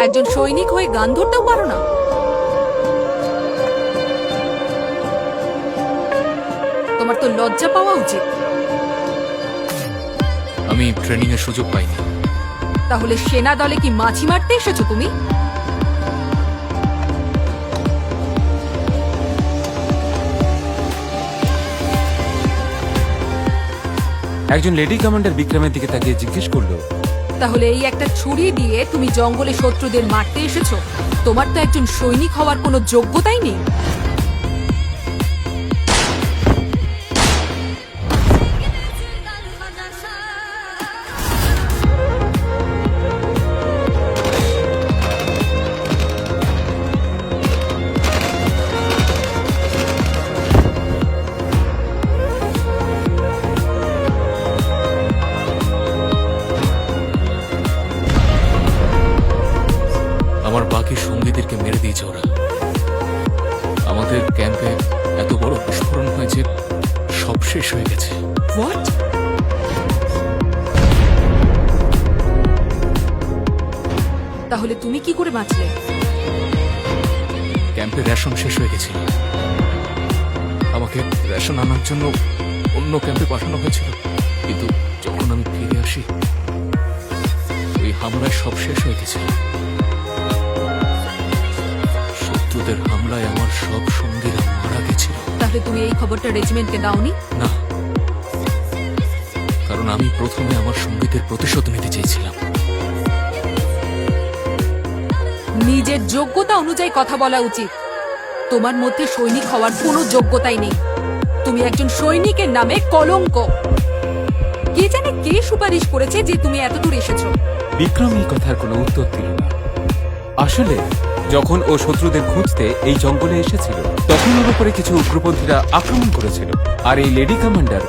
একজন সৈনিক হয়ে গান ধরতেও পারো না? তোমার তো লজ্জা পাওয়া উচিত। আমি ট্রেনিং এর সুযোগ পাইনি। তাহলে সেনা দলে কি মাছি মারতে এসেছো তুমি? একজন লেডি কমান্ডার বিক্রমের দিকে তাকিয়ে জিজ্ঞেস করলো, তাহলে এই একটা ছুরি দিয়ে তুমি জঙ্গলে শত্রুদের মারতে এসেছো? তোমার তো একজন সৈনিক হওয়ার কোনো যোগ্যতাই নেই। আমার বাকি সঙ্গীদেরকে মেরে দিয়েছে ওরা। আমাদের ক্যাম্পে এত বড় বিস্ফোরণ হয়েছে, সব শেষ হয়ে গেছে। হোয়াট? তাহলে তুমি কি করে বাঁচলে? ক্যাম্পে রেশন শেষ হয়ে গেছিল। আমাকে রেশন আনার জন্য অন্য ক্যাম্পে পাঠানো হয়েছিল, কিন্তু যখন আমি ফিরে আসি ওই হামলায় সব শেষ হয়ে গেছিল। শত্রুদের হামলায় আমার সব সঙ্গীরা মারা গেছিল। তাহলে তুমি এই খবরটা রেজিমেন্টকে দাওনি? না, কারণ আমি প্রথমে আমার সঙ্গীদের প্রতিশোধ নিতে চেয়েছিলাম। নিজের যোগ্যতা অনুযায়ী কথা বলা উচিত। তোমার মধ্যে সৈনিক হওয়ার কোনো যোগ্যতাই নেই। তুমি একজন সৈনিকের নামে কলঙ্ক। কে জানে কে সুপারিশ করেছে যে তুমি এতদূর এসেছো? বিক্রম এই কথার কোনো উত্তর দিল না। আসলে যখন ও শত্রুদের খুঁজতে এই জঙ্গলে এসেছিল, তখন ওর উপরে কিছু উগ্রপন্থীরা আক্রমণ করেছিল, আর এই লেডি কমান্ডার